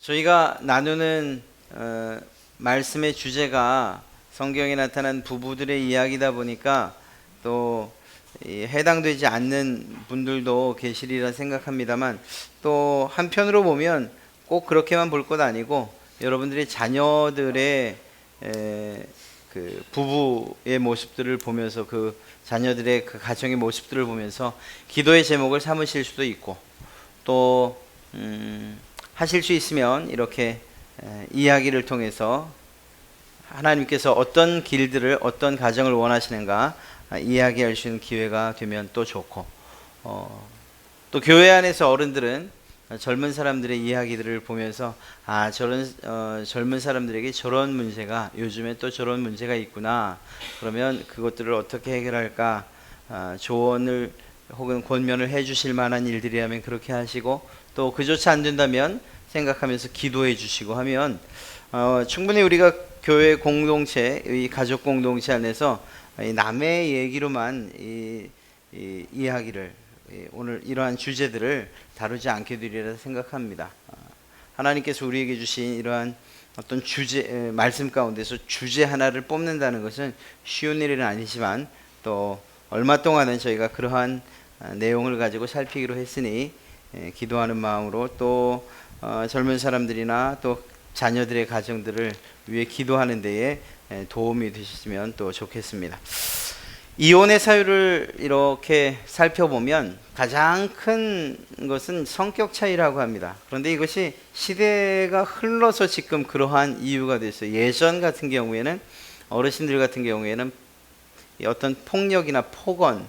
저희가 나누는 말씀의 주제가 성경에 나타난 부부들의 이야기다 보니까 또 해당되지 않는 분들도 계시리라 생각합니다만, 또 한편으로 보면 꼭 그렇게만 볼 것 아니고 여러분들의 자녀들의 그 부부의 모습들을 보면서, 그 자녀들의 그 가정의 모습들을 보면서 기도의 제목을 삼으실 수도 있고, 또 하실 수 있으면 이렇게 이야기를 통해서 하나님께서 어떤 길들을, 어떤 가정을 원하시는가 이야기할 수 있는 기회가 되면 또 좋고, 또 교회 안에서 어른들은 젊은 사람들의 이야기들을 보면서 저런 젊은 사람들에게 저런 문제가, 요즘에 또 저런 문제가 있구나, 그러면 그것들을 어떻게 해결할까 조언을 혹은 권면을 해 주실 만한 일들이라면 그렇게 하시고, 또 그조차 안 된다면 생각하면서 기도해 주시고 하면 충분히 우리가 교회 공동체, 이 가족 공동체 안에서 남의 얘기로만 이야기를, 오늘 이러한 주제들을 다루지 않게 되리라 생각합니다. 하나님께서 우리에게 주신 이러한 어떤 주제, 말씀 가운데서 주제 하나를 뽑는다는 것은 쉬운 일은 아니지만, 또 얼마 동안은 저희가 그러한 내용을 가지고 살피기로 했으니 기도하는 마음으로 또 젊은 사람들이나 또 자녀들의 가정들을 위해 기도하는 데에 도움이 되셨으면 또 좋겠습니다. 이혼의 사유를 이렇게 살펴보면 가장 큰 것은 성격 차이라고 합니다. 그런데 이것이 시대가 흘러서 지금 그러한 이유가 됐어요. 예전 같은 경우에는, 어르신들 같은 경우에는 어떤 폭력이나 폭언,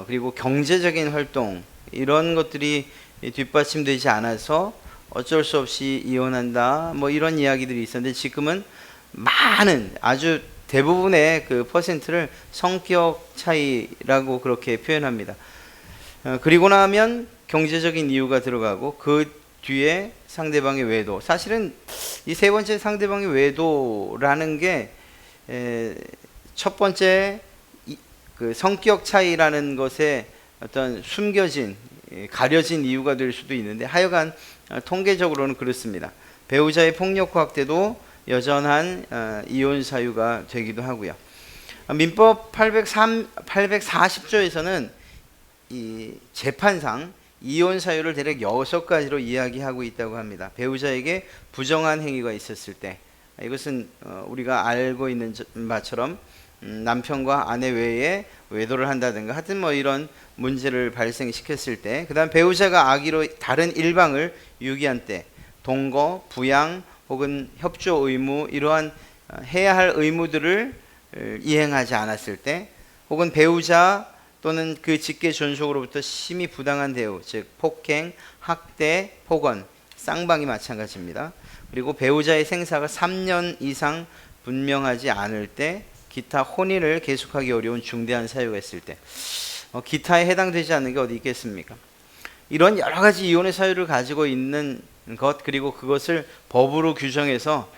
그리고 경제적인 활동, 이런 것들이 뒷받침되지 않아서 어쩔 수 없이 이혼한다, 뭐 이런 이야기들이 있었는데, 지금은 많은, 아주 대부분의 그 퍼센트를 성격 차이라고 그렇게 표현합니다. 그리고 나면 경제적인 이유가 들어가고, 그 뒤에 상대방의 외도. 사실은 이 세 번째 상대방의 외도라는 게 첫 번째 그 성격 차이라는 것에 어떤 숨겨진, 가려진 이유가 될 수도 있는데, 하여간 통계적으로는 그렇습니다. 배우자의 폭력 확대도 여전한 이혼 사유가 되기도 하고요. 민법 840조에서는 이 재판상 이혼 사유를 대략 6가지로 이야기하고 있다고 합니다. 배우자에게 부정한 행위가 있었을 때, 이것은 우리가 알고 있는 바처럼 남편과 아내 외에 외도를 한다든가, 하여튼 뭐 이런 문제를 발생시켰을 때, 그 다음 배우자가 악의로 다른 일방을 유기한 때, 동거, 부양 혹은 협조 의무, 이러한 해야 할 의무들을 이행하지 않았을 때, 혹은 배우자 또는 그 직계 존속으로부터 심히 부당한 대우, 즉 폭행, 학대, 폭언, 쌍방이 마찬가지입니다. 그리고 배우자의 생사가 3년 이상 분명하지 않을 때, 기타 혼인을 계속하기 어려운 중대한 사유가 있을 때, 기타에 해당되지 않는 게 어디 있겠습니까? 이런 여러 가지 이혼의 사유를 가지고 있는 것, 그리고 그것을 법으로 규정해서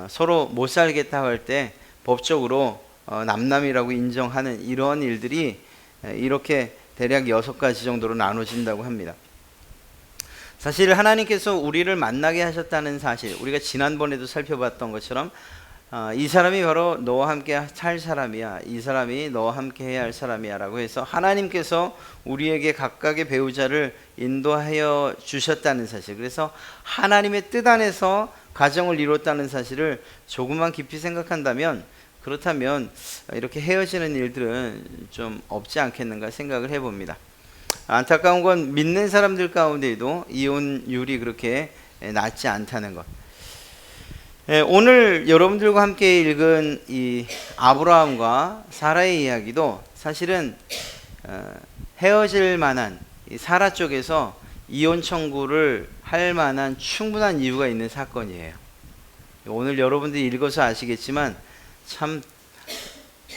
서로 못 살겠다 할 때 법적으로 남남이라고 인정하는 이러한 일들이 이렇게 대략 6가지 정도로 나눠진다고 합니다. 사실 하나님께서 우리를 만나게 하셨다는 사실, 우리가 지난번에도 살펴봤던 것처럼 이 사람이 바로 너와 함께 살 사람이야, 이 사람이 너와 함께 해야 할 사람이야 라고 해서 하나님께서 우리에게 각각의 배우자를 인도하여 주셨다는 사실, 그래서 하나님의 뜻 안에서 가정을 이뤘다는 사실을 조금만 깊이 생각한다면, 그렇다면 이렇게 헤어지는 일들은 좀 없지 않겠는가 생각을 해봅니다. 안타까운 건 믿는 사람들 가운데에도 이혼율이 그렇게 낮지 않다는 것. 오늘 여러분들과 함께 읽은 이 아브라함과 사라의 이야기도 사실은 헤어질 만한, 사라 쪽에서 이혼 청구를 할 만한 충분한 이유가 있는 사건이에요. 오늘 여러분들이 읽어서 아시겠지만 참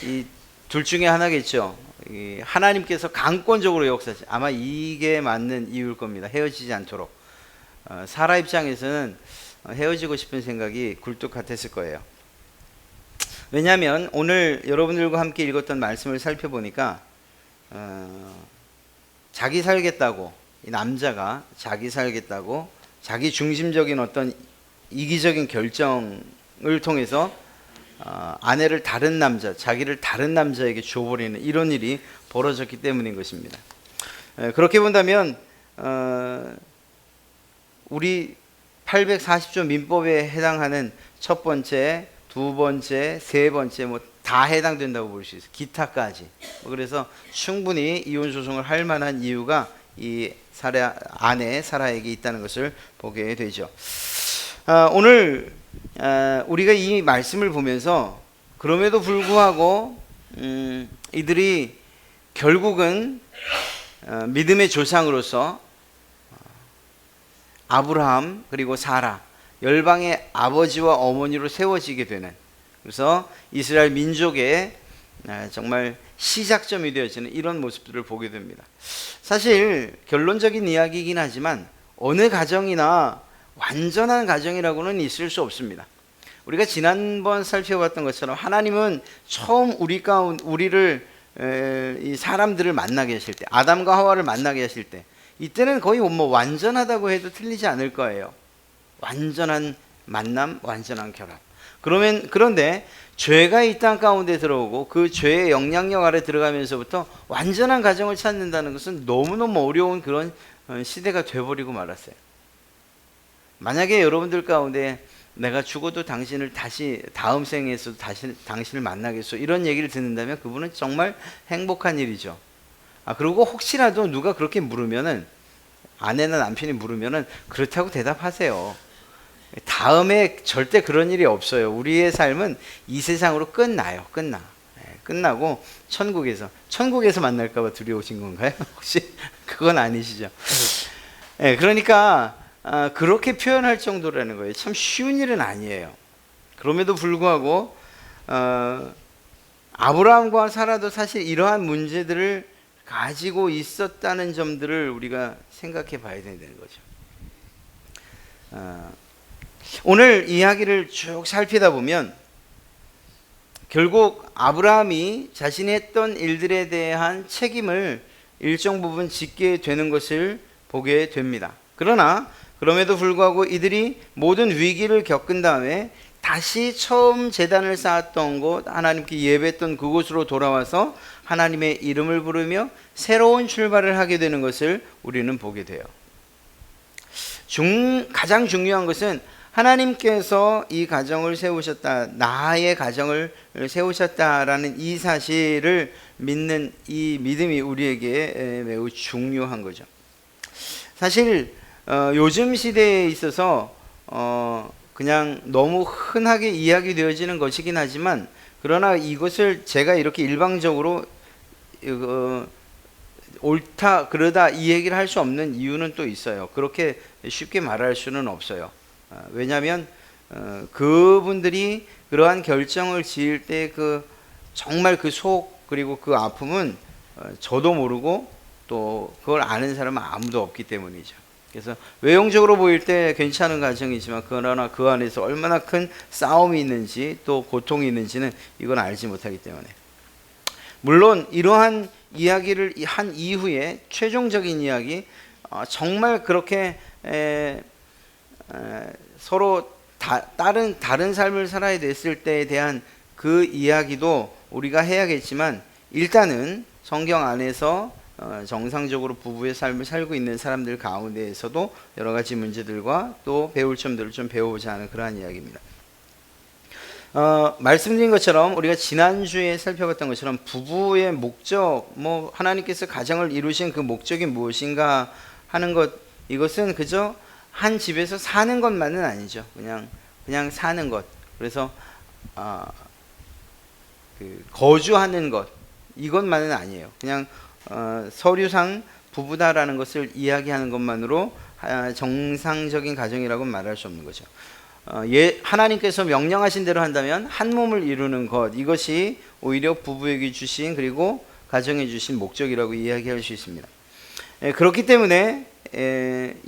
이 둘 중에 하나겠죠. 하나님께서 강권적으로 역사하시, 아마 이게 맞는 이유일 겁니다. 헤어지지 않도록. 사라 입장에서는 헤어지고 싶은 생각이 굴뚝 같았을 거예요. 왜냐하면 오늘 여러분들과 함께 읽었던 말씀을 살펴보니까 자기 살겠다고, 이 남자가 자기 살겠다고 자기 중심적인 어떤 이기적인 결정을 통해서 아내를 다른 남자, 자기를 다른 남자에게 줘버리는 이런 일이 벌어졌기 때문인 것입니다. 그렇게 본다면 우리 840조 민법에 해당하는 첫 번째, 두 번째, 세 번째 뭐 다 해당된다고 볼 수 있어요. 기타까지. 그래서 충분히 이혼 소송을 할 만한 이유가 이 아내 사라에게 있다는 것을 보게 되죠. 오늘 우리가 이 말씀을 보면서 그럼에도 불구하고 이들이 결국은 믿음의 조상으로서 아브라함 그리고 사라 열방의 아버지와 어머니로 세워지게 되는, 그래서 이스라엘 민족의 정말 시작점이 되어지는 이런 모습들을 보게 됩니다. 사실 결론적인 이야기이긴 하지만 어느 가정이나 완전한 가정이라고는 있을 수 없습니다. 우리가 지난번 살펴봤던 것처럼 하나님은 처음 우리를 이 사람들을 만나게 하실 때, 아담과 하와를 만나게 하실 때, 이때는 거의 뭐 완전하다고 해도 틀리지 않을 거예요. 완전한 만남, 완전한 결합. 그런데 죄가 이 땅 가운데 들어오고 그 죄의 영향력 아래 들어가면서부터 완전한 가정을 찾는다는 것은 너무너무 어려운 그런 시대가 돼버리고 말았어요. 만약에 여러분들 가운데 내가 죽어도 당신을 다시 다음 생에서도 다시 당신을 만나겠소 이런 얘기를 듣는다면 그분은 정말 행복한 일이죠. 그리고 혹시라도 누가 그렇게 물으면은, 아내나 남편이 물으면은 그렇다고 대답하세요. 다음에 절대 그런 일이 없어요. 우리의 삶은 이 세상으로 끝나고 천국에서 만날까봐 두려우신 건가요? 혹시 그건 아니시죠? 그러니까 그렇게 표현할 정도라는 거예요. 참 쉬운 일은 아니에요. 그럼에도 불구하고 아브라함과 사라도 사실 이러한 문제들을 가지고 있었다는 점들을 우리가 생각해 봐야 된다는 거죠. 오늘 이야기를 쭉 살피다 보면 결국 아브라함이 자신이 했던 일들에 대한 책임을 일정 부분 짓게 되는 것을 보게 됩니다. 그러나 그럼에도 불구하고 이들이 모든 위기를 겪은 다음에 다시 처음 제단을 쌓았던 곳, 하나님께 예배했던 그곳으로 돌아와서 하나님의 이름을 부르며 새로운 출발을 하게 되는 것을 우리는 보게 돼요. 가장 중요한 것은 하나님께서 이 가정을 세우셨다, 나의 가정을 세우셨다라는 이 사실을 믿는 이 믿음이 우리에게 매우 중요한 거죠. 사실 요즘 시대에 있어서 그냥 너무 흔하게 이야기되어지는 것이긴 하지만, 그러나 이것을 제가 이렇게 일방적으로 옳다 그러다 이 얘기를 할 수 없는 이유는 또 있어요. 그렇게 쉽게 말할 수는 없어요. 왜냐하면 그분들이 그러한 결정을 지을 때 정말 그 속 그리고 그 아픔은 저도 모르고 또 그걸 아는 사람은 아무도 없기 때문이죠. 그래서 외형적으로 보일 때 괜찮은 가정이지만 그러나 그 안에서 얼마나 큰 싸움이 있는지 또 고통이 있는지는 이건 알지 못하기 때문에. 물론 이러한 이야기를 한 이후에 최종적인 이야기, 정말 그렇게 서로 다른 삶을 살아야 됐을 때에 대한 그 이야기도 우리가 해야겠지만, 일단은 성경 안에서 정상적으로 부부의 삶을 살고 있는 사람들 가운데에서도 여러 가지 문제들과 또 배울 점들을 좀 배워보자 하는 그러한 이야기입니다. 말씀드린 것처럼 우리가 지난주에 살펴봤던 것처럼 부부의 목적, 하나님께서 가정을 이루신 그 목적이 무엇인가 하는 것, 이것은 그저 한 집에서 사는 것만은 아니죠. 그냥 사는 것. 그래서 거주하는 것, 이것만은 아니에요. 그냥 서류상 부부다라는 것을 이야기하는 것만으로 정상적인 가정이라고 말할 수 없는 거죠. 하나님께서 명령하신 대로 한다면 한 몸을 이루는 것, 이것이 오히려 부부에게 주신 그리고 가정에 주신 목적이라고 이야기할 수 있습니다. 그렇기 때문에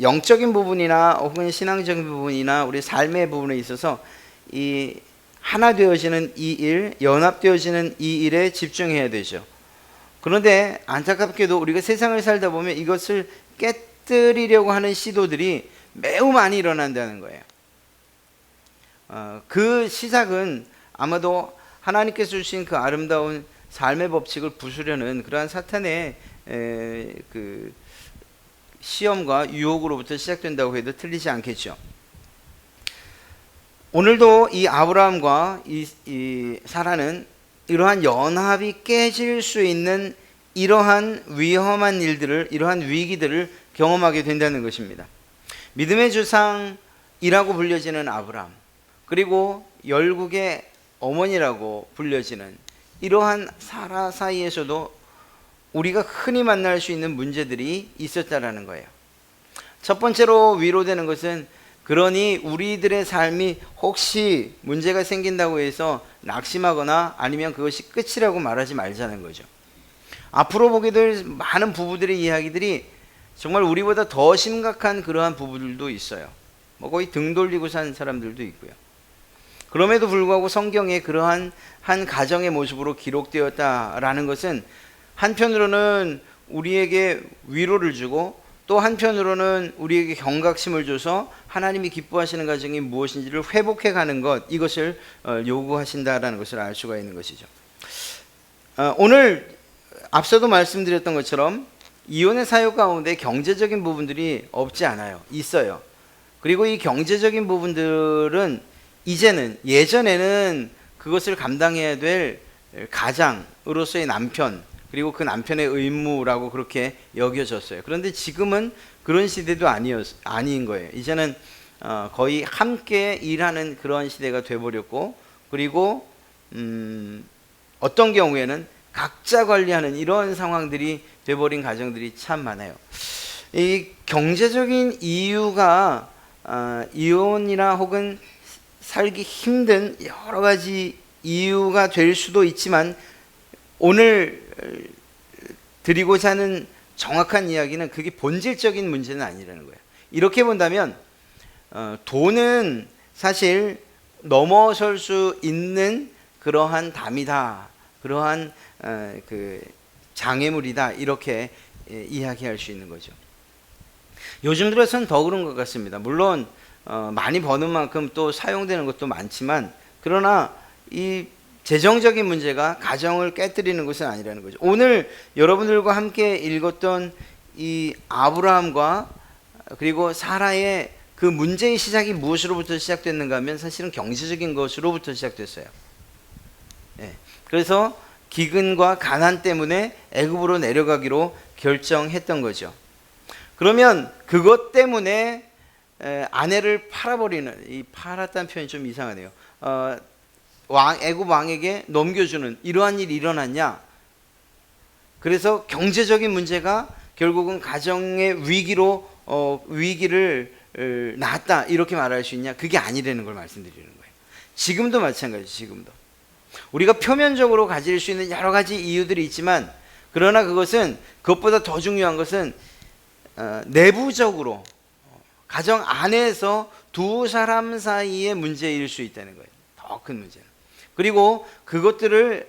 영적인 부분이나 혹은 신앙적인 부분이나 우리 삶의 부분에 있어서 이 하나 되어지는 이 일, 연합되어지는 이 일에 집중해야 되죠. 그런데 안타깝게도 우리가 세상을 살다 보면 이것을 깨뜨리려고 하는 시도들이 매우 많이 일어난다는 거예요. 그 시작은 아마도 하나님께서 주신 그 아름다운 삶의 법칙을 부수려는 그러한 사탄의 그 시험과 유혹으로부터 시작된다고 해도 틀리지 않겠죠. 오늘도 이 아브라함과 이 사라는 이러한 연합이 깨질 수 있는 이러한 위험한 일들을, 이러한 위기들을 경험하게 된다는 것입니다. 믿음의 조상이라고 불려지는 아브라함, 그리고 열국의 어머니라고 불려지는 이러한 사라 사이에서도 우리가 흔히 만날 수 있는 문제들이 있었다라는 거예요. 첫 번째로 위로되는 것은, 그러니 우리들의 삶이 혹시 문제가 생긴다고 해서 낙심하거나 아니면 그것이 끝이라고 말하지 말자는 거죠. 앞으로 보게 될 많은 부부들의 이야기들이 정말 우리보다 더 심각한 그러한 부부들도 있어요. 거의 등 돌리고 산 사람들도 있고요. 그럼에도 불구하고 성경에 그러한 한 가정의 모습으로 기록되었다라는 것은 한편으로는 우리에게 위로를 주고, 또 한편으로는 우리에게 경각심을 줘서 하나님이 기뻐하시는 가정이 무엇인지를 회복해 가는 것, 이것을 요구하신다라는 것을 알 수가 있는 것이죠. 오늘 앞서도 말씀드렸던 것처럼 이혼의 사유 가운데 경제적인 부분들이 없지 않아요. 있어요. 그리고 이 경제적인 부분들은 예전에는 그것을 감당해야 될 가장으로서의 남편, 그리고 그 남편의 의무라고 그렇게 여겨졌어요. 그런데 지금은 그런 시대도 아닌 거예요. 이제는 거의 함께 일하는 그런 시대가 돼버렸고, 그리고 어떤 경우에는 각자 관리하는 이런 상황들이 돼버린 가정들이 참 많아요. 이 경제적인 이유가 이혼이나 혹은 살기 힘든 여러 가지 이유가 될 수도 있지만, 오늘 드리고자 하는 정확한 이야기는 그게 본질적인 문제는 아니라는 거예요. 이렇게 본다면 돈은 사실 넘어설 수 있는 그러한 담이다, 그러한 그 장애물이다, 이렇게 이야기할 수 있는 거죠. 요즘 들어서는 더 그런 것 같습니다. 물론 많이 버는 만큼 또 사용되는 것도 많지만, 그러나 이 재정적인 문제가 가정을 깨뜨리는 것은 아니라는 거죠. 오늘 여러분들과 함께 읽었던 이 아브라함과 그리고 사라의 그 문제의 시작이 무엇으로부터 시작됐는가 하면 사실은 경제적인 것으로부터 시작됐어요. 그래서 기근과 가난 때문에 애굽으로 내려가기로 결정했던 거죠. 그러면 그것 때문에 아내를 팔아버리는, 이 팔았다는 표현이 좀 이상하네요. 애굽 왕에게 넘겨주는 이러한 일이 일어났냐? 그래서 경제적인 문제가 결국은 가정의 위기를 낳았다, 이렇게 말할 수 있냐? 그게 아니라는 걸 말씀드리는 거예요. 지금도 마찬가지죠. 지금도 우리가 표면적으로 가질 수 있는 여러 가지 이유들이 있지만, 그러나 그것보다 더 중요한 것은 내부적으로 가정 안에서 두 사람 사이의 문제일 수 있다는 거예요. 더 큰 문제는. 그리고 그것들을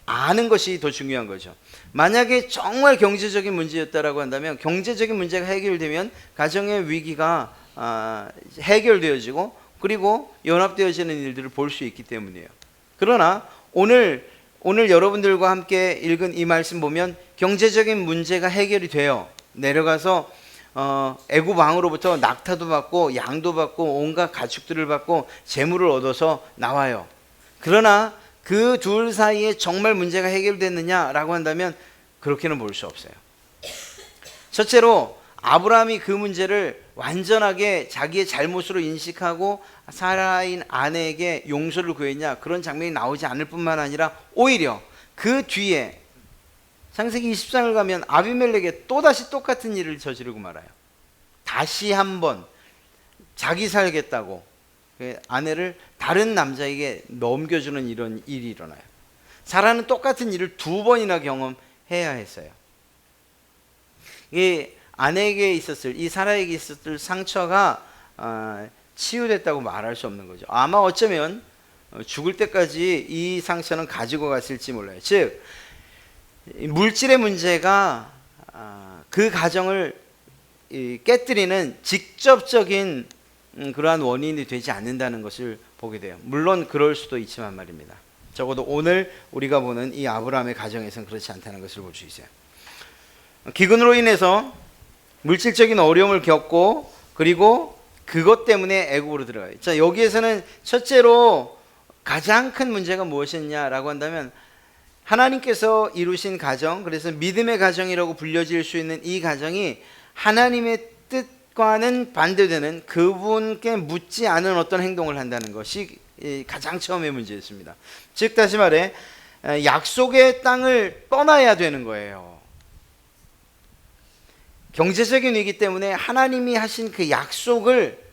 아는 것이 더 중요한 거죠. 만약에 정말 경제적인 문제였다라고 한다면, 경제적인 문제가 해결되면 가정의 위기가 해결되어지고, 그리고 연합되어지는 일들을 볼 수 있기 때문이에요. 그러나 오늘 여러분들과 함께 읽은 이 말씀 보면 경제적인 문제가 해결이 돼요. 내려가서 애굽 왕으로부터 낙타도 받고 양도 받고 온갖 가축들을 받고 재물을 얻어서 나와요. 그러나 그 둘 사이에 정말 문제가 해결됐느냐라고 한다면 그렇게는 볼 수 없어요. 첫째로 아브라함이 그 문제를 완전하게 자기의 잘못으로 인식하고 사라인 아내에게 용서를 구했냐, 그런 장면이 나오지 않을 뿐만 아니라 오히려 그 뒤에 창세기 20장을 가면 아비멜렉에 또다시 똑같은 일을 저지르고 말아요. 다시 한번 자기 살겠다고 아내를 다른 남자에게 넘겨주는 이런 일이 일어나요. 사라는 똑같은 일을 2번이나 경험해야 했어요. 이 아내에게 있었을, 이 사라에게 있었을 상처가 치유됐다고 말할 수 없는 거죠. 아마 어쩌면 죽을 때까지 이 상처는 가지고 갔을지 몰라요. 즉 물질의 문제가 그 가정을 깨뜨리는 직접적인 그러한 원인이 되지 않는다는 것을 보게 돼요. 물론 그럴 수도 있지만 말입니다. 적어도 오늘 우리가 보는 이 아브라함의 가정에서는 그렇지 않다는 것을 볼 수 있어요. 기근으로 인해서 물질적인 어려움을 겪고 그리고 그것 때문에 애굽으로 들어가요. 자, 여기에서는 첫째로 가장 큰 문제가 무엇이냐라고 한다면 하나님께서 이루신 가정, 그래서 믿음의 가정이라고 불려질 수 있는 이 가정이 하나님의 뜻과는 반대되는 그분께 묻지 않은 어떤 행동을 한다는 것이 가장 처음의 문제였습니다. 즉 다시 말해 약속의 땅을 떠나야 되는 거예요. 경제적인 위기 때문에 하나님이 하신 그 약속을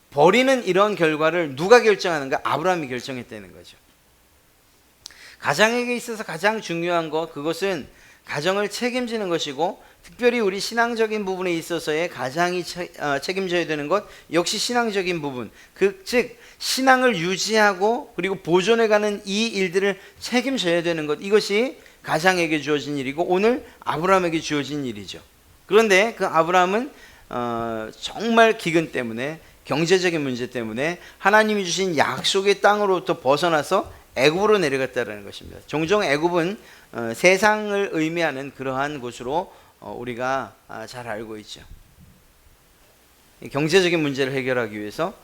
버리는 이런 결과를 누가 결정하는가? 아브라함이 결정했다는 거죠. 가정에게 있어서 가장 중요한 것, 그것은 가정을 책임지는 것이고, 특별히 우리 신앙적인 부분에 있어서의 가장이 책임져야 되는 것, 역시 신앙적인 부분, 즉 신앙을 유지하고 그리고 보존해가는 이 일들을 책임져야 되는 것, 이것이 가장에게 주어진 일이고 오늘 아브라함에게 주어진 일이죠. 그런데 그 아브라함은 정말 기근 때문에, 경제적인 문제 때문에 하나님이 주신 약속의 땅으로부터 벗어나서 애굽으로 내려갔다는 것입니다. 종종 애굽은 세상을 의미하는 그러한 곳으로 우리가 잘 알고 있죠. 경제적인 문제를 해결하기 위해서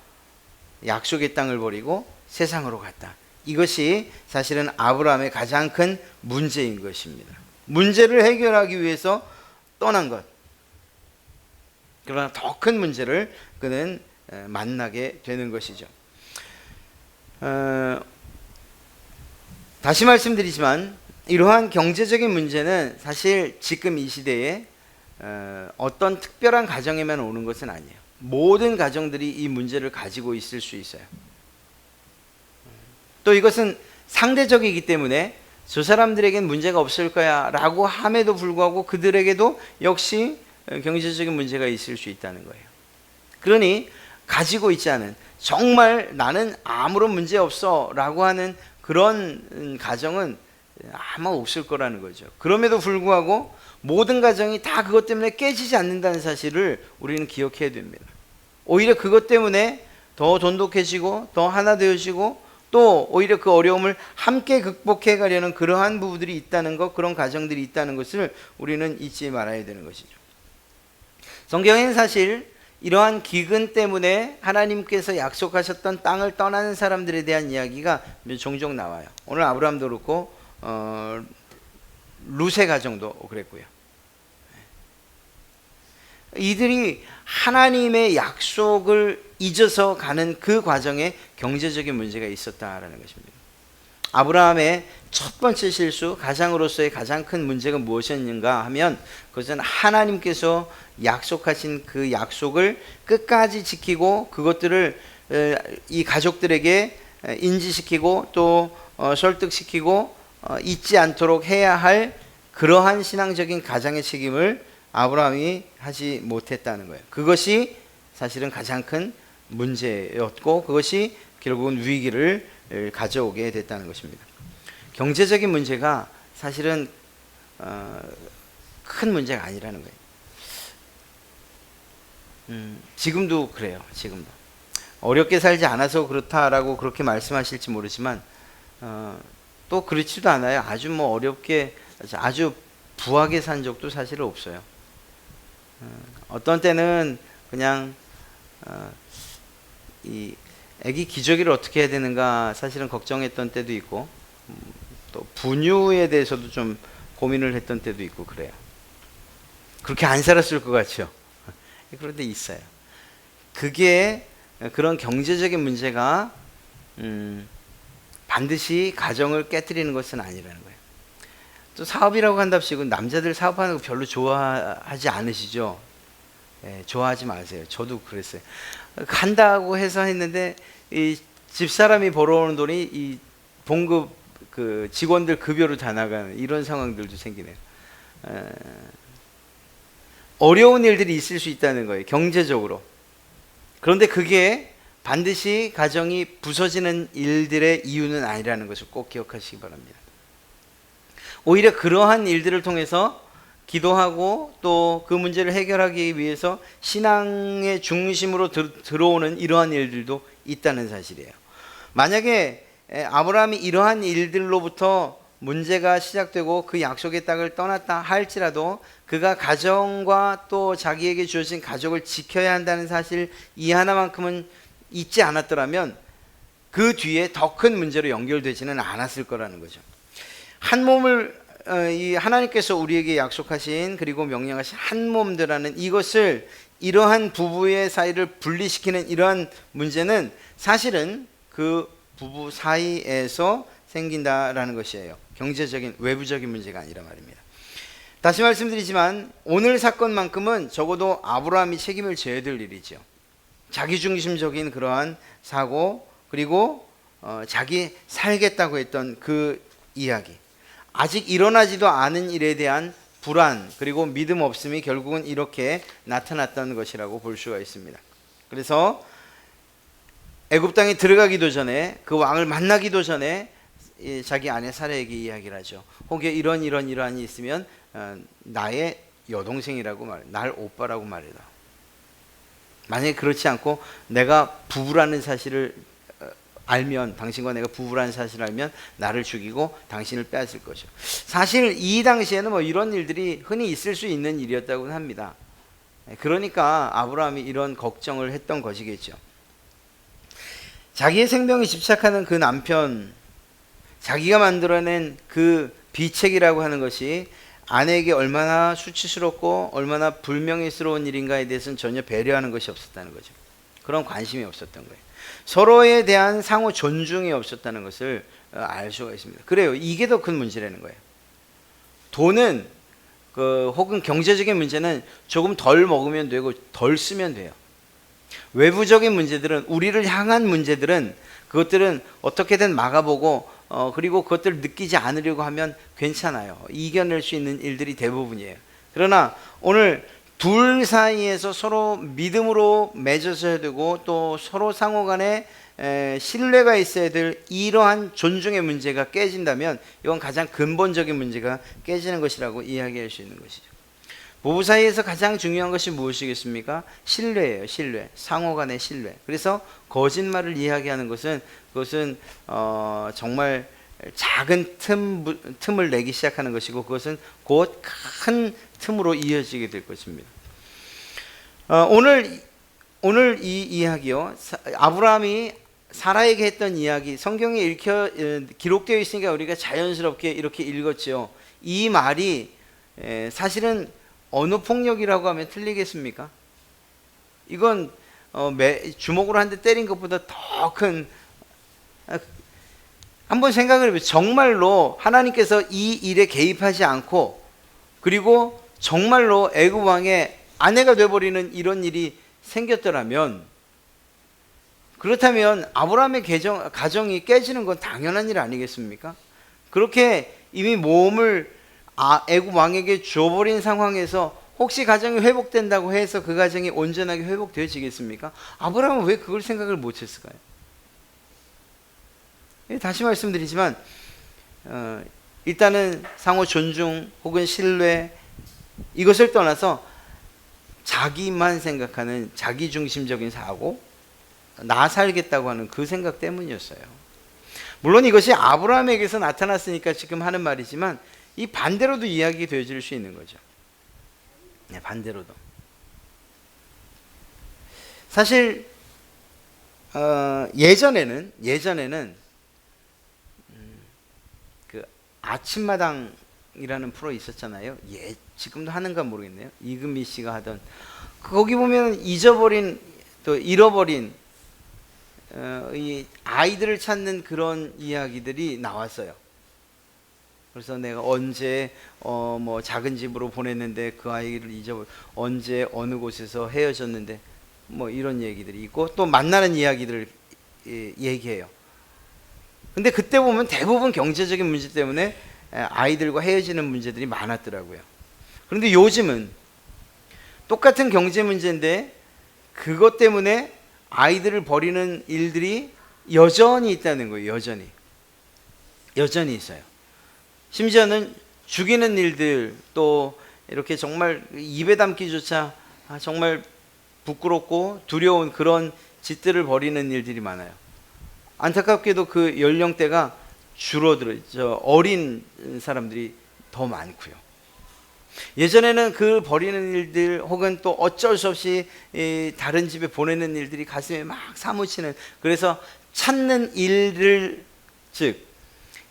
약속의 땅을 버리고 세상으로 갔다. 이것이 사실은 아브라함의 가장 큰 문제인 것입니다. 문제를 해결하기 위해서 떠난 것. 그러나 더 큰 문제를 그는 만나게 되는 것이죠. 다시 말씀드리지만 이러한 경제적인 문제는 사실 지금 이 시대에 어떤 특별한 가정에만 오는 것은 아니에요. 모든 가정들이 이 문제를 가지고 있을 수 있어요. 또 이것은 상대적이기 때문에 저 사람들에겐 문제가 없을 거야 라고 함에도 불구하고 그들에게도 역시 경제적인 문제가 있을 수 있다는 거예요. 그러니 가지고 있지 않은, 정말 나는 아무런 문제 없어 라고 하는 그런 가정은 아마 없을 거라는 거죠. 그럼에도 불구하고 모든 가정이 다 그것 때문에 깨지지 않는다는 사실을 우리는 기억해야 됩니다. 오히려 그것 때문에 더 돈독해지고 더 하나 되어지고 또 오히려 그 어려움을 함께 극복해 가려는 그러한 부부들이 있다는 것, 그런 가정들이 있다는 것을 우리는 잊지 말아야 되는 것이죠. 성경에는 사실 이러한 기근 때문에 하나님께서 약속하셨던 땅을 떠나는 사람들에 대한 이야기가 종종 나와요. 오늘 아브라함도 그렇고 룻의 가정도 그랬고요. 이들이 하나님의 약속을 잊어서 가는 그 과정에 경제적인 문제가 있었다라는 것입니다. 아브라함의 첫 번째 실수, 가장으로서의 가장 큰 문제가 무엇이었는가 하면 그것은 하나님께서 약속하신 그 약속을 끝까지 지키고 그것들을 이 가족들에게 인지시키고 또 설득시키고 잊지 않도록 해야 할 그러한 신앙적인 가장의 책임을 아브라함이 하지 못했다는 거예요. 그것이 사실은 가장 큰 문제였고 그것이 결국은 위기를 가져오게 됐다는 것입니다. 경제적인 문제가 사실은 큰 문제가 아니라는 거예요. 지금도 그래요. 지금도 어렵게 살지 않아서 그렇다라고 그렇게 말씀하실지 모르지만 또 그렇지도 않아요. 아주 뭐 어렵게 아주 부하게 산 적도 사실 없어요. 어떤 때는 그냥 이 아기 기저귀를 어떻게 해야 되는가 사실은 걱정했던 때도 있고 또 분유에 대해서도 좀 고민을 했던 때도 있고 그래요. 그렇게 안 살았을 것 같죠. 그런데 있어요. 그게 그런 경제적인 문제가 반드시 가정을 깨뜨리는 것은 아니라는 거예요. 또 사업이라고 한답시고 남자들 사업하는 거 별로 좋아하지 않으시죠? 네, 좋아하지 마세요. 저도 그랬어요. 간다고 해서 했는데 이 집사람이 벌어오는 돈이 이 봉급 그 직원들 급여로 다 나가는 이런 상황들도 생기네요. 어려운 일들이 있을 수 있다는 거예요. 경제적으로. 그런데 그게 반드시 가정이 부서지는 일들의 이유는 아니라는 것을 꼭 기억하시기 바랍니다. 오히려 그러한 일들을 통해서 기도하고 또 그 문제를 해결하기 위해서 신앙의 중심으로 들어오는 이러한 일들도 있다는 사실이에요. 만약에 아브라함이 이러한 일들로부터 문제가 시작되고 그 약속의 땅을 떠났다 할지라도 그가 가정과 또 자기에게 주어진 가족을 지켜야 한다는 사실 이 하나만큼은 잊지 않았더라면 그 뒤에 더 큰 문제로 연결되지는 않았을 거라는 거죠. 한 몸을 이 하나님께서 우리에게 약속하신 그리고 명령하신 한 몸들하는 이것을 이러한 부부의 사이를 분리시키는 이러한 문제는 사실은 그 부부 사이에서 생긴다라는 것이에요. 경제적인 외부적인 문제가 아니라 말입니다. 다시 말씀드리지만 오늘 사건만큼은 적어도 아브라함이 책임을 져야 될 일이죠. 자기중심적인 그러한 사고 그리고 자기 살겠다고 했던 그 이야기, 아직 일어나지도 않은 일에 대한 불안 그리고 믿음 없음이 결국은 이렇게 나타났던 것이라고 볼 수가 있습니다. 그래서 애굽 땅에 들어가기도 전에 그 왕을 만나기도 전에 자기 아내 사라에게 이야기를 하죠. 혹여 이러한이 있으면 나의 여동생이라고 말해, 날 오빠라고 말해라. 만약에 그렇지 않고 내가 부부라는 사실을 알면, 당신과 내가 부부라는 사실을 알면 나를 죽이고 당신을 빼앗을 거죠. 사실 이 당시에는 뭐 이런 일들이 흔히 있을 수 있는 일이었다고 합니다. 그러니까 아브라함이 이런 걱정을 했던 것이겠죠. 자기의 생명에 집착하는 그 남편, 자기가 만들어낸 그 비책이라고 하는 것이 아내에게 얼마나 수치스럽고 얼마나 불명예스러운 일인가에 대해서는 전혀 배려하는 것이 없었다는 거죠. 그런 관심이 없었던 거예요. 서로에 대한 상호 존중이 없었다는 것을 알 수가 있습니다. 그래요. 이게 더 큰 문제라는 거예요. 돈은 혹은 경제적인 문제는 조금 덜 먹으면 되고 덜 쓰면 돼요. 외부적인 문제들은, 우리를 향한 문제들은 그것들은 어떻게든 막아보고 그리고 그것들을 느끼지 않으려고 하면 괜찮아요. 이겨낼 수 있는 일들이 대부분이에요. 그러나 오늘 둘 사이에서 서로 믿음으로 맺어져야 되고 또 서로 상호 간에 신뢰가 있어야 될 이러한 존중의 문제가 깨진다면 이건 가장 근본적인 문제가 깨지는 것이라고 이야기할 수 있는 것이죠. 부부 사이에서 가장 중요한 것이 무엇이겠습니까? 신뢰예요. 신뢰. 상호 간의 신뢰. 그래서 거짓말을 이야기하는 것은 그것은 정말 작은 틈을 내기 시작하는 것이고 그것은 곧 큰 틈으로 이어지게 될 것입니다. 오늘 이 이야기요, 아브라함이 사라에게 했던 이야기, 성경에 기록되어 있으니까 우리가 자연스럽게 이렇게 읽었죠. 이 말이 사실은 어느 폭력이라고 하면 틀리겠습니까? 이건 주먹으로 한 대 때린 것보다 더 큰, 한번 생각을 해보세요. 정말로 하나님께서 이 일에 개입하지 않고 그리고 정말로 애굽 왕의 아내가 되어버리는 이런 일이 생겼더라면, 그렇다면 아브라함의 가정이 깨지는 건 당연한 일 아니겠습니까? 그렇게 이미 몸을 애굽 왕에게 줘버린 상황에서 혹시 가정이 회복된다고 해서 그 가정이 온전하게 회복되어지겠습니까? 아브라함은 왜 그걸 생각을 못했을까요? 다시 말씀드리지만 일단은 상호 존중 혹은 신뢰, 이것을 떠나서 자기만 생각하는 자기중심적인 사고, 나 살겠다고 하는 그 생각 때문이었어요. 물론 이것이 아브라함에게서 나타났으니까 지금 하는 말이지만 이 반대로도 이야기되어질 수 있는 거죠. 네, 반대로도. 사실 예전에는 그 아침마당이라는 프로 있었잖아요. 지금도 하는가 모르겠네요. 이금미 씨가 하던, 거기 보면 잊어버린 또 잃어버린 이 아이들을 찾는 그런 이야기들이 나왔어요. 그래서 내가 언제 뭐 작은 집으로 보냈는데 그 아이를 언제 어느 곳에서 헤어졌는데 뭐 이런 얘기들이 있고 또 만나는 이야기들을 얘기해요. 근데 그때 보면 대부분 경제적인 문제 때문에 아이들과 헤어지는 문제들이 많았더라고요. 그런데 요즘은 똑같은 경제 문제인데 그것 때문에 아이들을 버리는 일들이 여전히 있다는 거예요. 여전히 있어요. 심지어는 죽이는 일들, 또 이렇게 정말 입에 담기조차 정말 부끄럽고 두려운 그런 짓들을 벌이는 일들이 많아요. 안타깝게도 그 연령대가 줄어들어 어린 사람들이 더 많고요. 예전에는 그 버리는 일들 혹은 또 어쩔 수 없이 다른 집에 보내는 일들이 가슴에 막 사무치는, 그래서 찾는 일을, 즉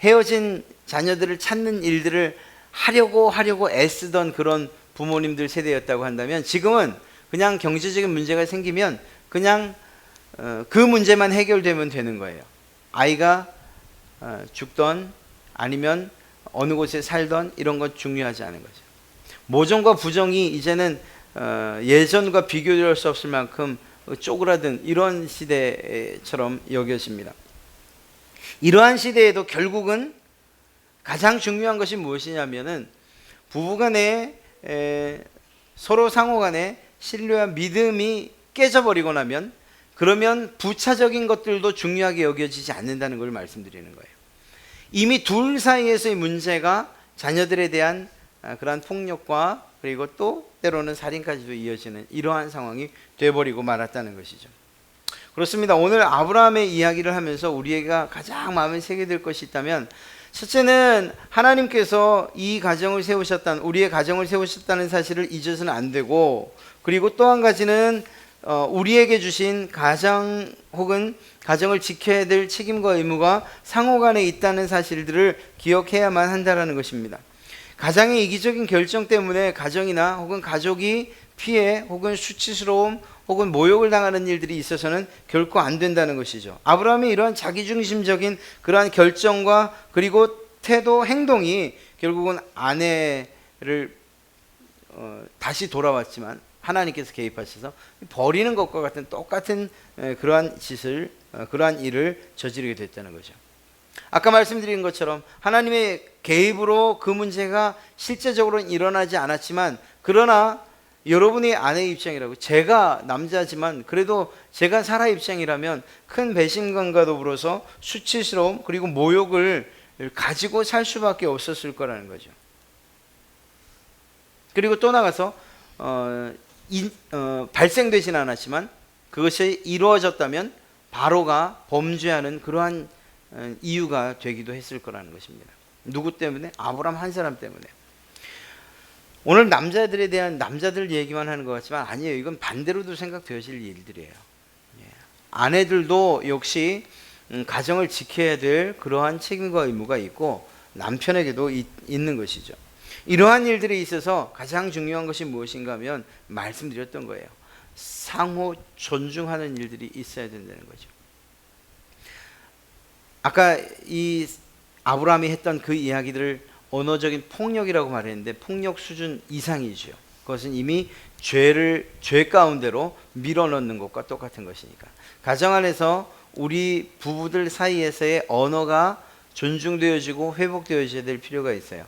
헤어진 자녀들을 찾는 일들을 하려고 애쓰던 그런 부모님들 세대였다고 한다면, 지금은 그냥 경제적인 문제가 생기면 그냥 그 문제만 해결되면 되는 거예요. 아이가 죽던 아니면 어느 곳에 살던 이런 건 중요하지 않은 거죠. 모정과 부정이 이제는 예전과 비교할 수 없을 만큼 쪼그라든 이런 시대처럼 여겨집니다. 이러한 시대에도 결국은 가장 중요한 것이 무엇이냐면은 부부간에 서로 상호간에 신뢰와 믿음이 깨져버리고 나면, 그러면 부차적인 것들도 중요하게 여겨지지 않는다는 걸 말씀드리는 거예요. 이미 둘 사이에서의 문제가 자녀들에 대한 그러한 폭력과 그리고 또 때로는 살인까지도 이어지는 이러한 상황이 되어버리고 말았다는 것이죠. 그렇습니다. 오늘 아브라함의 이야기를 하면서 우리가 가장 마음에 새게 될 것이 있다면, 첫째는 하나님께서 이 가정을 세우셨다는, 우리의 가정을 세우셨다는 사실을 잊어서는 안 되고, 그리고 또 한 가지는 우리에게 주신 가정 혹은 가정을 지켜야 될 책임과 의무가 상호간에 있다는 사실들을 기억해야만 한다는 것입니다. 가장의 이기적인 결정 때문에 가정이나 혹은 가족이 피해 혹은 수치스러움 혹은 모욕을 당하는 일들이 있어서는 결코 안 된다는 것이죠. 아브라함이 이러한 자기중심적인 그러한 결정과 그리고 태도, 행동이 결국은 아내를 다시 돌아왔지만 하나님께서 개입하셔서 버리는 것과 같은 똑같은 그러한 짓을, 그러한 일을 저지르게 됐다는 거죠. 아까 말씀드린 것처럼 하나님의 개입으로 그 문제가 실제적으로는 일어나지 않았지만, 그러나 여러분이 아내의 입장이라고, 제가 남자지만 그래도 제가 사라의 입장이라면 큰 배신감과 더불어서 수치스러움 그리고 모욕을 가지고 살 수밖에 없었을 거라는 거죠. 그리고 또 나가서 발생되진 않았지만 그것이 이루어졌다면 바로가 범죄하는 그러한 이유가 되기도 했을 거라는 것입니다. 누구 때문에? 아브라함 한 사람 때문에. 오늘 남자들에 대한, 남자들 얘기만 하는 것 같지만 아니에요. 이건 반대로도 생각되어질 일들이에요. 아내들도 역시 가정을 지켜야 될 그러한 책임과 의무가 있고 남편에게도 있는 것이죠. 이러한 일들에 있어서 가장 중요한 것이 무엇인가 하면 말씀드렸던 거예요. 상호 존중하는 일들이 있어야 된다는 거죠. 아까 이 아브라함이 했던 그 이야기들을 언어적인 폭력이라고 말했는데 폭력 수준 이상이죠. 그것은 이미 죄 가운데로 밀어넣는 것과 똑같은 것이니까. 가정 안에서 우리 부부들 사이에서의 언어가 존중되어지고 회복되어져야 될 필요가 있어요.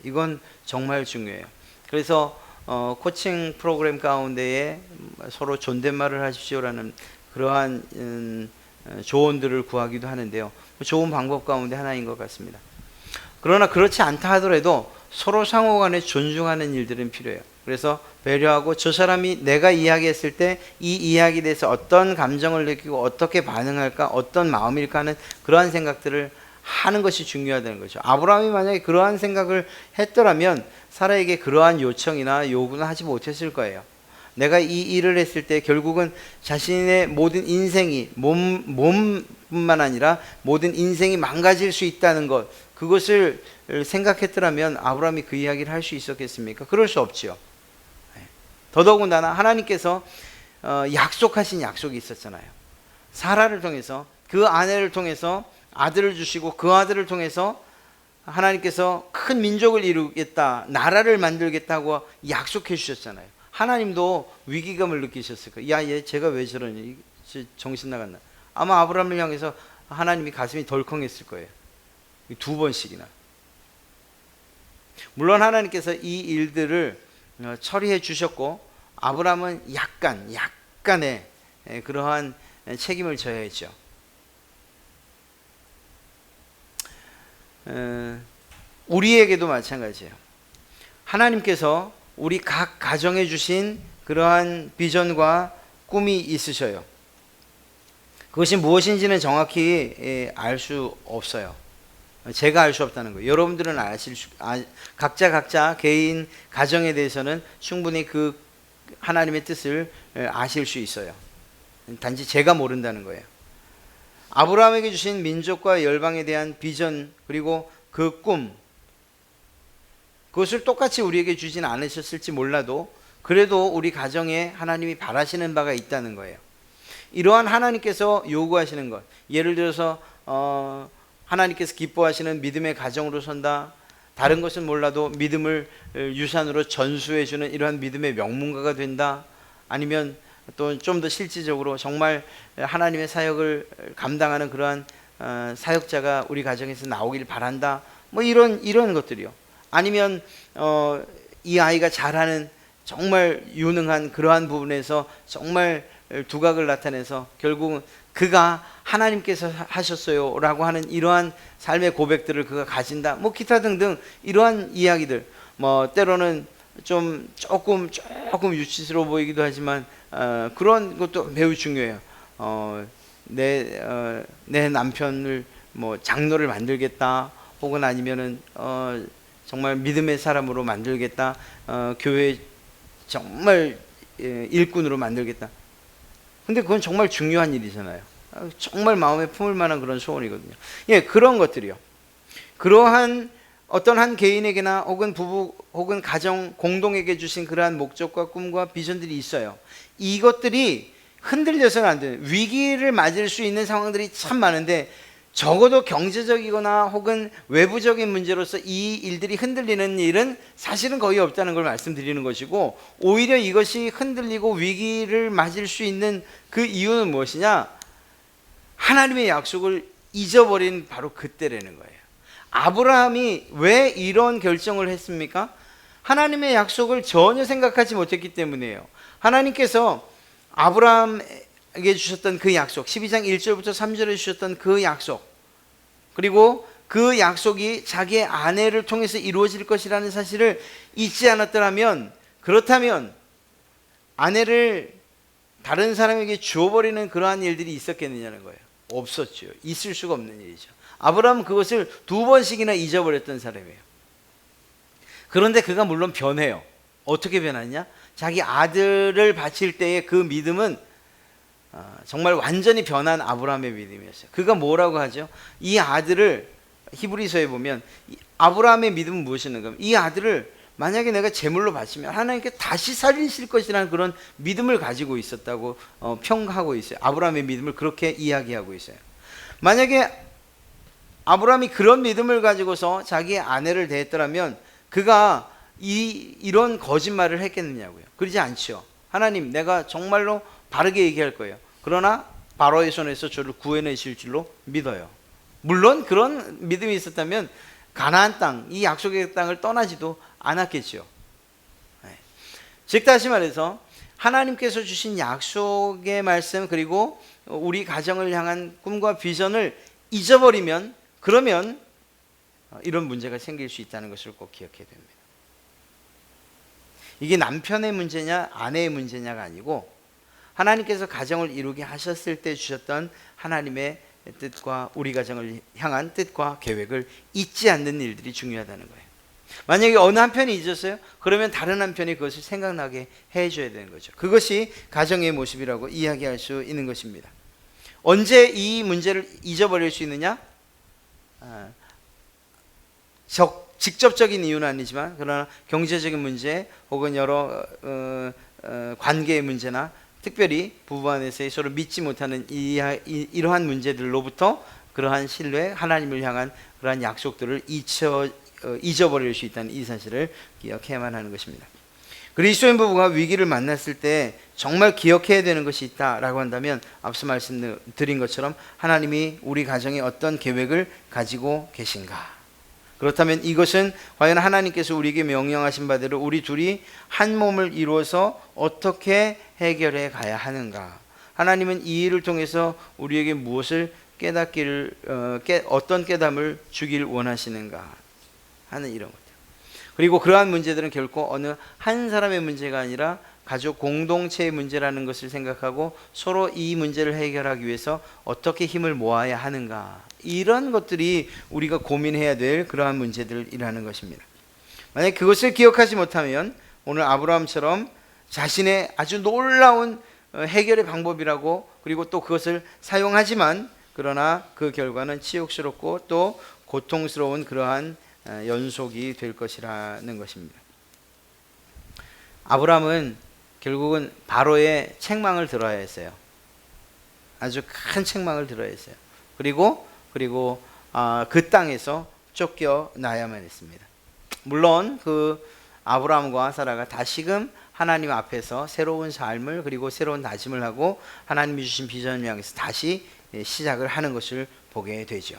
이건 정말 중요해요. 그래서 코칭 프로그램 가운데에 서로 존댓말을 하십시오라는 그러한 조언들을 구하기도 하는데요. 좋은 방법 가운데 하나인 것 같습니다. 그러나 그렇지 않다 하더라도 서로 상호간에 존중하는 일들은 필요해요. 그래서 배려하고 저 사람이 내가 이야기했을 때 이 이야기에 대해서 어떤 감정을 느끼고 어떻게 반응할까, 어떤 마음일까 하는 그러한 생각들을 하는 것이 중요하다는 거죠. 아브라함이 만약에 그러한 생각을 했더라면 사라에게 그러한 요청이나 요구는 하지 못했을 거예요. 내가 이 일을 했을 때 결국은 자신의 모든 인생이, 몸뿐만 아니라 모든 인생이 망가질 수 있다는 것, 그것을 생각했더라면 아브라함이 그 이야기를 할 수 있었겠습니까? 그럴 수 없지요. 더더군다나 하나님께서 약속하신 약속이 있었잖아요. 사라를 통해서, 그 아내를 통해서 아들을 주시고 그 아들을 통해서 하나님께서 큰 민족을 이루겠다, 나라를 만들겠다고 약속해 주셨잖아요. 하나님도 위기감을 느끼셨을 거예요. 야, 얘 제가 왜 저러니? 정신 나갔나? 아마 아브라함을 향해서 하나님이 가슴이 덜컹했을 거예요. 2번씩이나. 물론 하나님께서 이 일들을 처리해 주셨고 아브라함은 약간의 그러한 책임을 져야 했죠. 우리에게도 마찬가지예요. 하나님께서 우리 각 가정에 주신 그러한 비전과 꿈이 있으셔요. 그것이 무엇인지는 정확히 알 수 없어요. 제가 알 수 없다는 거예요. 여러분들은 각자 개인 가정에 대해서는 충분히 그 하나님의 뜻을 아실 수 있어요. 단지 제가 모른다는 거예요. 아브라함에게 주신 민족과 열방에 대한 비전, 그리고 그 꿈, 그것을 똑같이 우리에게 주진 않으셨을지 몰라도 그래도 우리 가정에 하나님이 바라시는 바가 있다는 거예요. 이러한 하나님께서 요구하시는 것, 예를 들어서 하나님께서 기뻐하시는 믿음의 가정으로 선다, 다른 것은 몰라도 믿음을 유산으로 전수해주는 이러한 믿음의 명문가가 된다, 아니면 또 좀 더 실질적으로 정말 하나님의 사역을 감당하는 그러한 사역자가 우리 가정에서 나오길 바란다, 뭐 이런 것들이요. 아니면 이 아이가 잘하는 정말 유능한 그러한 부분에서 정말 두각을 나타내서 결국은 그가 하나님께서 하셨어요 라고 하는 이러한 삶의 고백들을 그가 가진다, 뭐 기타 등등 이러한 이야기들, 뭐 때로는 조금 유치스러워 보이기도 하지만 그런 것도 매우 중요해요. 내 남편을 뭐 장로를 만들겠다, 혹은 아니면은 정말 믿음의 사람으로 만들겠다, 교회 정말 일꾼으로 만들겠다. 근데 그건 정말 중요한 일이잖아요. 정말 마음에 품을 만한 그런 소원이거든요. 예, 그런 것들이요. 그러한 어떤 한 개인에게나 혹은 부부 혹은 가정 공동에게 주신 그러한 목적과 꿈과 비전들이 있어요. 이것들이 흔들려서는 안 돼요. 위기를 맞을 수 있는 상황들이 참 많은데 적어도 경제적이거나 혹은 외부적인 문제로서 이 일들이 흔들리는 일은 사실은 거의 없다는 걸 말씀드리는 것이고, 오히려 이것이 흔들리고 위기를 맞을 수 있는 그 이유는 무엇이냐? 하나님의 약속을 잊어버린 바로 그때라는 거예요. 아브라함이 왜 이런 결정을 했습니까? 하나님의 약속을 전혀 생각하지 못했기 때문이에요. 하나님께서 아브라함에게 주셨던 그 약속, 12장 1절부터 3절에 주셨던 그 약속, 그리고 그 약속이 자기의 아내를 통해서 이루어질 것이라는 사실을 잊지 않았더라면, 그렇다면 아내를 다른 사람에게 주어버리는 그러한 일들이 있었겠느냐는 거예요. 없었죠. 있을 수가 없는 일이죠. 아브라함은 그것을 2번씩이나 잊어버렸던 사람이에요. 그런데 그가 물론 변해요. 어떻게 변하냐? 자기 아들을 바칠 때의 그 믿음은 정말 완전히 변한 아브라함의 믿음이었어요. 그가 뭐라고 하죠? 이 아들을, 히브리서에 보면 아브라함의 믿음은 무엇이었는가? 이 아들을 만약에 내가 제물로 바치면 하나님께 다시 살리실 것이라는 그런 믿음을 가지고 있었다고 평가하고 있어요. 아브라함의 믿음을 그렇게 이야기하고 있어요. 만약에 아브라함이 그런 믿음을 가지고서 자기의 아내를 대했더라면 그가 이런 거짓말을 했겠느냐고요. 그러지 않죠. 하나님, 내가 정말로 바르게 얘기할 거예요. 그러나 바로의 손에서 저를 구해내실 줄로 믿어요. 물론 그런 믿음이 있었다면 가나안 땅, 이 약속의 땅을 떠나지도 않았겠죠. 즉 다시 말해서 하나님께서 주신 약속의 말씀, 그리고 우리 가정을 향한 꿈과 비전을 잊어버리면, 그러면 이런 문제가 생길 수 있다는 것을 꼭 기억해야 됩니다. 이게 남편의 문제냐 아내의 문제냐가 아니고 하나님께서 가정을 이루게 하셨을 때 주셨던 하나님의 뜻과 우리 가정을 향한 뜻과 계획을 잊지 않는 일들이 중요하다는 거예요. 만약에 어느 한편이 잊었어요? 그러면 다른 한편이 그것을 생각나게 해줘야 되는 거죠. 그것이 가정의 모습이라고 이야기할 수 있는 것입니다. 언제 이 문제를 잊어버릴 수 있느냐? 직접적인 이유는 아니지만, 그러나 경제적인 문제 혹은 여러 관계의 문제나 특별히 부부 안에서의 서로 믿지 못하는 이러한 문제들로부터 그러한 신뢰, 하나님을 향한 그러한 약속들을 잊어버릴 수 있다는 이 사실을 기억해야만 하는 것입니다. 그리스도인 부부가 위기를 만났을 때 정말 기억해야 되는 것이 있다라고 한다면, 앞서 말씀드린 것처럼 하나님이 우리 가정에 어떤 계획을 가지고 계신가? 그렇다면 이것은 과연 하나님께서 우리에게 명령하신 바대로 우리 둘이 한 몸을 이루어서 어떻게 해결해 가야 하는가? 하나님은 이 일을 통해서 우리에게 무엇을 어떤 깨달음을 주길 원하시는가 하는 이런 것들. 그리고 그러한 문제들은 결코 어느 한 사람의 문제가 아니라 가족 공동체의 문제라는 것을 생각하고 서로 이 문제를 해결하기 위해서 어떻게 힘을 모아야 하는가, 이런 것들이 우리가 고민해야 될 그러한 문제들이라는 것입니다. 만약 그것을 기억하지 못하면 오늘 아브라함처럼 자신의 아주 놀라운 해결의 방법이라고, 그리고 또 그것을 사용하지만 그러나 그 결과는 치욕스럽고 또 고통스러운 그러한 연속이 될 것이라는 것입니다. 아브라함은 결국은 바로의 책망을 들어야 했어요. 아주 큰 책망을 들어야 했어요. 그리고 그 땅에서 쫓겨나야만 했습니다. 물론 그 아브라함과 사라가 다시금 하나님 앞에서 새로운 삶을, 그리고 새로운 다짐을 하고 하나님이 주신 비전을 향해서 다시 시작을 하는 것을 보게 되죠.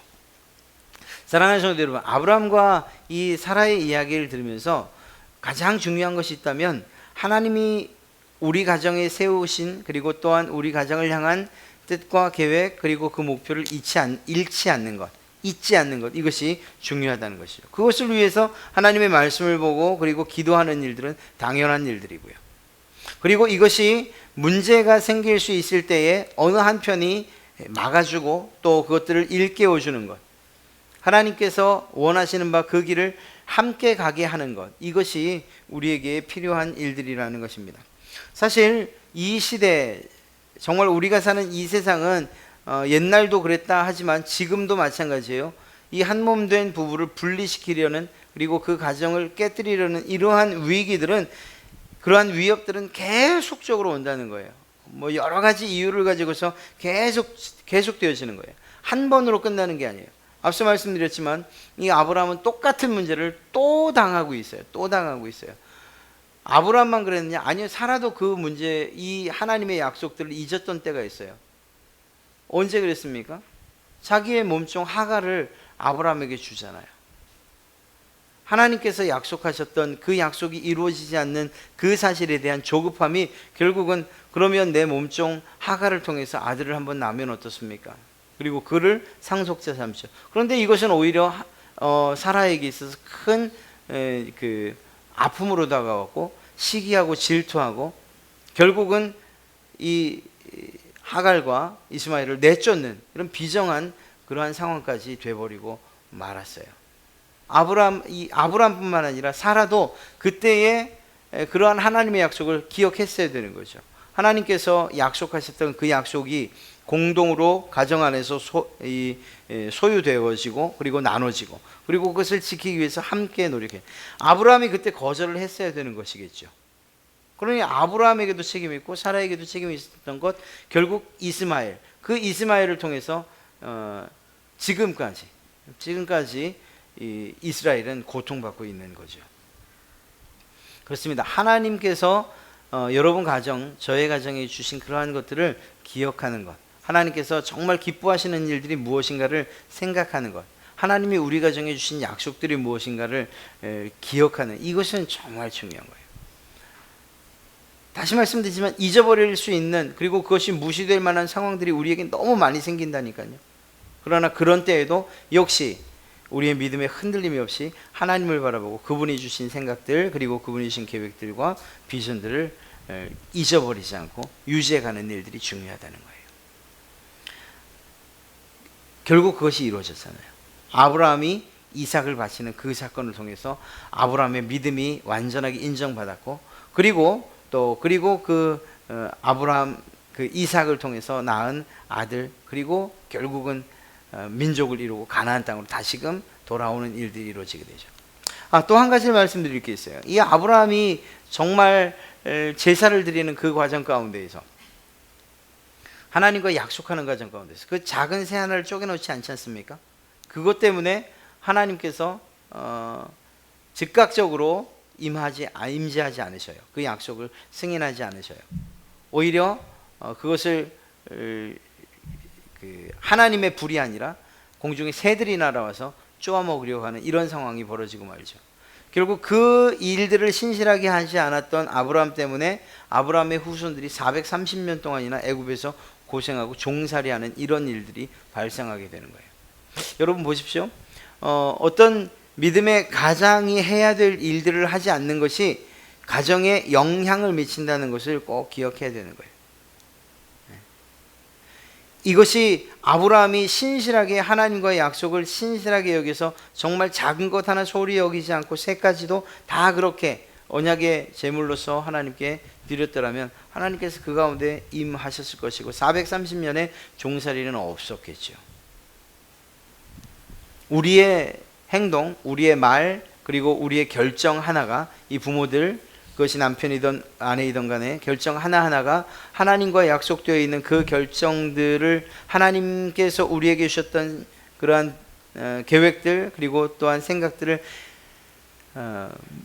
사랑하는 성도 여러분, 아브라함과 이 사라의 이야기를 들으면서 가장 중요한 것이 있다면, 하나님이 우리 가정에 세우신, 그리고 또한 우리 가정을 향한 뜻과 계획, 그리고 그 목표를 잊지 않는 것, 이것이 중요하다는 것이죠. 그것을 위해서 하나님의 말씀을 보고 그리고 기도하는 일들은 당연한 일들이고요. 그리고 이것이 문제가 생길 수 있을 때에 어느 한편이 막아주고 또 그것들을 일깨워주는 것, 하나님께서 원하시는 바 그 길을 함께 가게 하는 것, 이것이 우리에게 필요한 일들이라는 것입니다. 사실 이 시대, 정말 우리가 사는 이 세상은 옛날도 그랬다 하지만 지금도 마찬가지예요. 이 한몸 된 부부를 분리시키려는, 그리고 그 가정을 깨뜨리려는 이러한 위기들은, 그러한 위협들은 계속적으로 온다는 거예요. 뭐 여러 가지 이유를 가지고서 계속 되어지는 거예요. 한 번으로 끝나는 게 아니에요. 앞서 말씀드렸지만 이 아브라함은 똑같은 문제를 또 당하고 있어요. 아브라함만 그랬느냐? 아니요, 사라도 그 문제, 이 하나님의 약속들을 잊었던 때가 있어요. 언제 그랬습니까? 자기의 몸종 하갈을 아브라함에게 주잖아요. 하나님께서 약속하셨던 그 약속이 이루어지지 않는 그 사실에 대한 조급함이 결국은, 그러면 내 몸종 하갈을 통해서 아들을 한번 낳으면 어떻습니까? 그리고 그를 상속자 삼죠. 그런데 이것은 오히려 사라에게 있어서 큰 아픔으로 다가왔고, 시기하고 질투하고, 결국은 이 하갈과 이스마엘을 내쫓는 그런 비정한 그러한 상황까지 돼버리고 말았어요. 아브라함뿐만 아니라 사라도 그때의 그러한 하나님의 약속을 기억했어야 되는 거죠. 하나님께서 약속하셨던 그 약속이 공동으로 가정 안에서 소유되어지고 그리고 나눠지고, 그리고 그것을 지키기 위해서 함께 노력해. 아브라함이 그때 거절을 했어야 되는 것이겠죠. 그러니 아브라함에게도 책임이 있고 사라에게도 책임이 있었던 것, 결국 이스마엘, 그 이스마엘을 통해서 지금까지 이 이스라엘은 고통받고 있는 거죠. 그렇습니다. 하나님께서 여러분 가정, 저의 가정에 주신 그러한 것들을 기억하는 것, 하나님께서 정말 기뻐하시는 일들이 무엇인가를 생각하는 것, 하나님이 우리 가정에 주신 약속들이 무엇인가를 기억하는, 이것은 정말 중요한 거예요. 다시 말씀드리지만 잊어버릴 수 있는, 그리고 그것이 무시될 만한 상황들이 우리에게 너무 많이 생긴다니까요. 그러나 그런 때에도 역시 우리의 믿음에 흔들림이 없이 하나님을 바라보고 그분이 주신 생각들, 그리고 그분이 주신 계획들과 비전들을 잊어버리지 않고 유지해가는 일들이 중요하다는 거예요. 결국 그것이 이루어졌잖아요. 아브라함이 이삭을 바치는 그 사건을 통해서 아브라함의 믿음이 완전하게 인정받았고, 그리고 그 아브라함, 그 이삭을 통해서 낳은 아들, 그리고 결국은 민족을 이루고 가나안 땅으로 다시금 돌아오는 일들이 이루어지게 되죠. 또 한 가지 말씀드릴 게 있어요. 이 아브라함이 정말 제사를 드리는 그 과정 가운데에서, 하나님과 약속하는 과정 가운데서 그 작은 새 하나를 쪼개놓지 않지 않습니까? 그것 때문에 하나님께서 즉각적으로 임재하지 않으셔요. 그 약속을 승인하지 않으셔요. 오히려 그것을 하나님의 불이 아니라 공중에 새들이 날아와서 쪼아먹으려고 하는 이런 상황이 벌어지고 말죠. 결국 그 일들을 신실하게 하지 않았던 아브라함 때문에 아브라함의 후손들이 430년 동안이나 애굽에서 고생하고 종살이하는 이런 일들이 발생하게 되는 거예요. 여러분 보십시오. 어떤 믿음의 가장이 해야 될 일들을 하지 않는 것이 가정에 영향을 미친다는 것을 꼭 기억해야 되는 거예요. 이것이 아브라함이 신실하게 하나님과의 약속을 신실하게 여기서 정말 작은 것 하나 소홀히 여기지 않고 세 가지도 다 그렇게 언약의 제물로서 하나님께 드렸더라면 하나님께서 그 가운데 임하셨을 것이고 430년의 종살이는 없었겠죠. 우리의 행동, 우리의 말, 그리고 우리의 결정 하나가, 이 부모들, 그것이 남편이든 아내이든 간에 결정 하나하나가 하나님과 약속되어 있는 그 결정들을 하나님께서 우리에게 주셨던 그러한 계획들, 그리고 또한 생각들을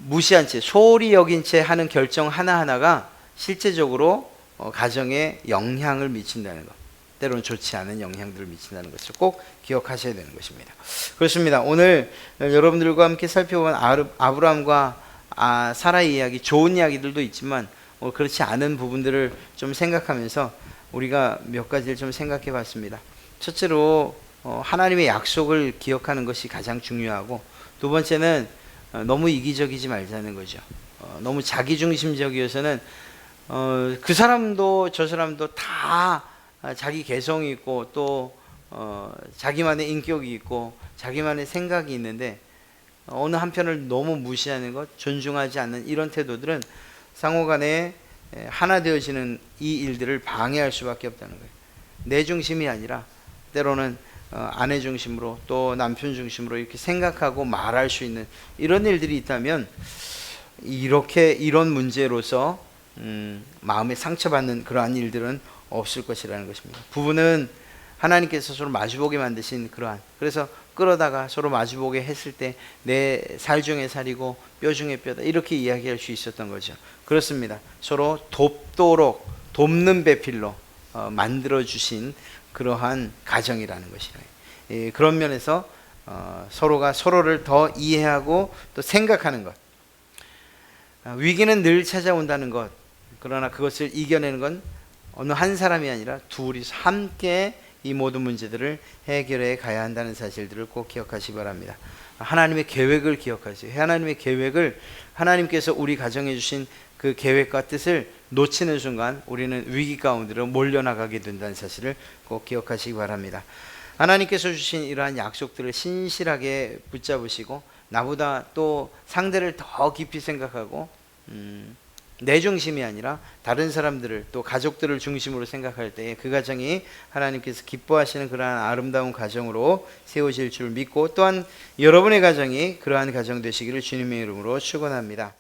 무시한 채, 소홀히 여긴 채 하는 결정 하나하나가 실제적으로 가정에 영향을 미친다는 것, 때로는 좋지 않은 영향들을 미친다는 것을 꼭 기억하셔야 되는 것입니다. 그렇습니다. 오늘 여러분들과 함께 살펴본 아브라함과 사라의 이야기, 좋은 이야기들도 있지만 그렇지 않은 부분들을 좀 생각하면서 우리가 몇 가지를 좀 생각해 봤습니다. 첫째로 하나님의 약속을 기억하는 것이 가장 중요하고, 두 번째는 너무 이기적이지 말자는 거죠. 너무 자기중심적이어서는 그 사람도 저 사람도 다 자기 개성이 있고 또 자기만의 인격이 있고 자기만의 생각이 있는데 어느 한편을 너무 무시하는 것, 존중하지 않는 이런 태도들은 상호간에 하나 되어지는 이 일들을 방해할 수밖에 없다는 거예요. 내 중심이 아니라 때로는 아내 중심으로 또 남편 중심으로 이렇게 생각하고 말할 수 있는 이런 일들이 있다면 이런 문제로서 마음에 상처받는 그러한 일들은 없을 것이라는 것입니다. 부부는 하나님께서 서로 마주보게 만드신 그래서 끌어다가 서로 마주보게 했을 때 내 살 중에 살이고 뼈 중에 뼈다, 이렇게 이야기할 수 있었던 거죠. 그렇습니다. 서로 돕도록 돕는 배필로 만들어 주신 그러한 가정이라는 것이에요. 그런 면에서 서로가 서로를 더 이해하고 또 생각하는 것, 위기는 늘 찾아온다는 것, 그러나 그것을 이겨내는 건 어느 한 사람이 아니라 둘이서 함께 이 모든 문제들을 해결해 가야 한다는 사실들을 꼭 기억하시기 바랍니다. 하나님의 계획을 기억하세요. 하나님의 계획을, 하나님께서 우리 가정에 주신 그 계획과 뜻을 놓치는 순간 우리는 위기 가운데로 몰려나가게 된다는 사실을 꼭 기억하시기 바랍니다. 하나님께서 주신 이러한 약속들을 신실하게 붙잡으시고 나보다 또 상대를 더 깊이 생각하고 내 중심이 아니라 다른 사람들을 또 가족들을 중심으로 생각할 때에 그 가정이 하나님께서 기뻐하시는 그러한 아름다운 가정으로 세워질 줄 믿고, 또한 여러분의 가정이 그러한 가정 되시기를 주님의 이름으로 축원합니다.